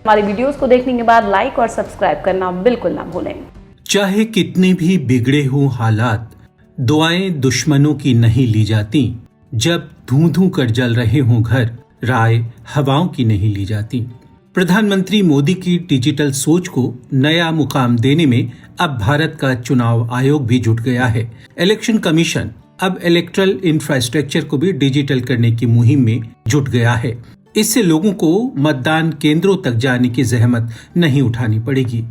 हमारी वीडियोस को देखने के बाद लाइक और सब्सक्राइब करना बिल्कुल ना भूलें। चाहे कितने भी बिगड़े हों हालात, दुआएं दुश्मनों की नहीं ली जाती। जब धूं धूं कर जल रहे हों घर, राय हवाओं की नहीं ली जाती। प्रधानमंत्री मोदी की डिजिटल सोच को नया मुकाम देने में अब भारत का चुनाव आयोग भी जुट गया है। इलेक्शन कमीशन अब इलेक्ट्रल इंफ्रास्ट्रक्चर को भी डिजिटल करने की मुहिम में जुट गया है। इससे लोगों को मतदान केंद्रों तक जाने की जहमत नहीं उठानी पड़ेगी।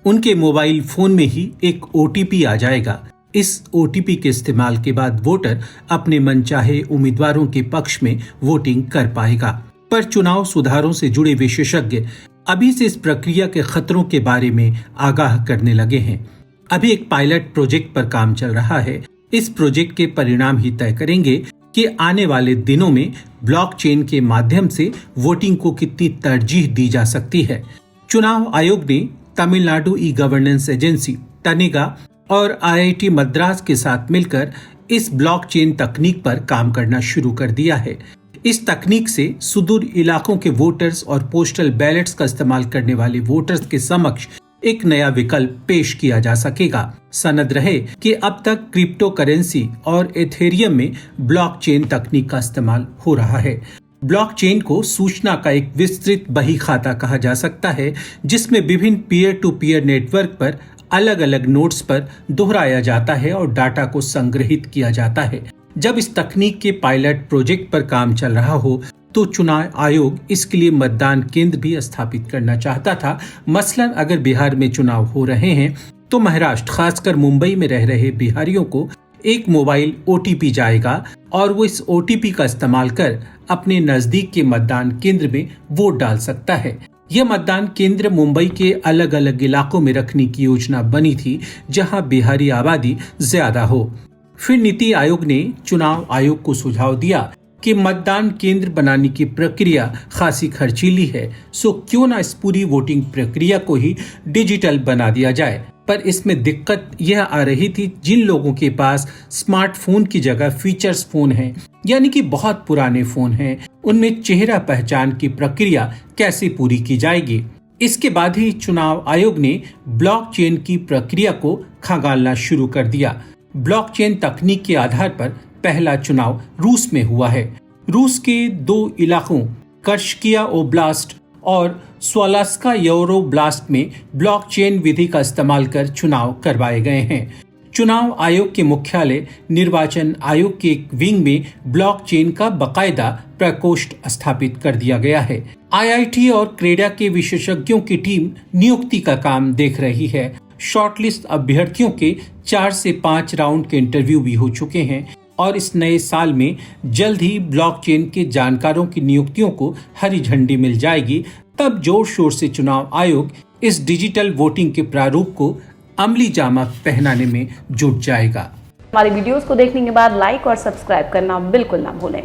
उनके मोबाइल फोन में ही एक OTP आ जाएगा। इस OTP के इस्तेमाल के बाद वोटर अपने मनचाहे उम्मीदवारों के पक्ष में वोटिंग कर पाएगा। पर चुनाव सुधारों से जुड़े विशेषज्ञ अभी से इस प्रक्रिया के खतरों के बारे में आगाह करने लगे हैं। अभी एक पायलट प्रोजेक्ट पर काम चल रहा है। इस प्रोजेक्ट के परिणाम ही तय करेंगे कि आने वाले दिनों में ब्लॉकचेन के माध्यम से वोटिंग को कितनी तरजीह दी जा सकती है। चुनाव आयोग ने तमिलनाडु ई-गवर्नेंस एजेंसी तनेगा और IIT मद्रास के साथ मिलकर इस ब्लॉकचेन तकनीक पर काम करना शुरू कर दिया है। इस तकनीक से सुदूर इलाकों के वोटर्स और पोस्टल बैलेट्स का इस्तेमाल करने वाले वोटर्स के समक्ष एक नया विकल्प पेश किया जा सकेगा। सनद रहे कि अब तक क्रिप्टो करेंसी और एथेरियम में ब्लॉकचेन तकनीक का इस्तेमाल हो रहा है। ब्लॉकचेन को सूचना का एक विस्तृत बही खाता कहा जा सकता है, जिसमें विभिन्न पीयर टू पीयर नेटवर्क पर अलग अलग नोड्स पर दोहराया जाता है और डाटा को संग्रहित किया जाता है। जब इस तकनीक के पायलट प्रोजेक्ट पर काम चल रहा हो तो चुनाव आयोग इसके लिए मतदान केंद्र भी स्थापित करना चाहता था। मसलन अगर बिहार में चुनाव हो रहे हैं तो महाराष्ट्र, खासकर मुंबई में रह रहे बिहारियों को एक मोबाइल OTP जाएगा और वो इस OTP का इस्तेमाल कर अपने नजदीक के मतदान केंद्र में वोट डाल सकता है। यह मतदान केंद्र मुंबई के अलग अलग इलाकों में रखने की योजना बनी थी, जहां बिहारी आबादी ज्यादा हो। फिर नीति आयोग ने चुनाव आयोग को सुझाव दिया कि मतदान केंद्र बनाने की प्रक्रिया खासी खर्चीली है, सो क्यों ना इस पूरी वोटिंग प्रक्रिया को ही डिजिटल बना दिया जाए। पर इसमें दिक्कत यह आ रही थी, जिन लोगों के पास स्मार्टफोन की जगह फीचर्स फोन हैं, यानी कि बहुत पुराने फोन हैं, उनमें चेहरा पहचान की प्रक्रिया कैसे पूरी की जाएगी। इसके बाद ही चुनाव आयोग ने ब्लॉकचेन की प्रक्रिया को खंगालना शुरू कर दिया। ब्लॉकचेन तकनीक के आधार पर पहला चुनाव रूस में हुआ है। रूस के 2 इलाकों कर्शकिया ओब्लास्ट और स्वालास्का यूरोब्लास्ट में ब्लॉकचेन विधि का इस्तेमाल कर चुनाव करवाए गए हैं। चुनाव आयोग के मुख्यालय निर्वाचन आयोग के एक विंग में ब्लॉकचेन का बकायदा प्रकोष्ठ स्थापित कर दिया गया है। IIT और क्रेडा के विशेषज्ञों की टीम नियुक्ति का काम देख रही है। शॉर्टलिस्ट अभ्यर्थियों के 4 से 5 राउंड के इंटरव्यू भी हो चुके हैं और इस नए साल में जल्द ही ब्लॉकचेन के जानकारों की नियुक्तियों को हरी झंडी मिल जाएगी। तब जोर शोर से चुनाव आयोग इस डिजिटल वोटिंग के प्रारूप को अमली जामा पहनाने में जुट जाएगा। हमारी वीडियोस को देखने के बाद लाइक और सब्सक्राइब करना बिल्कुल ना भूलें।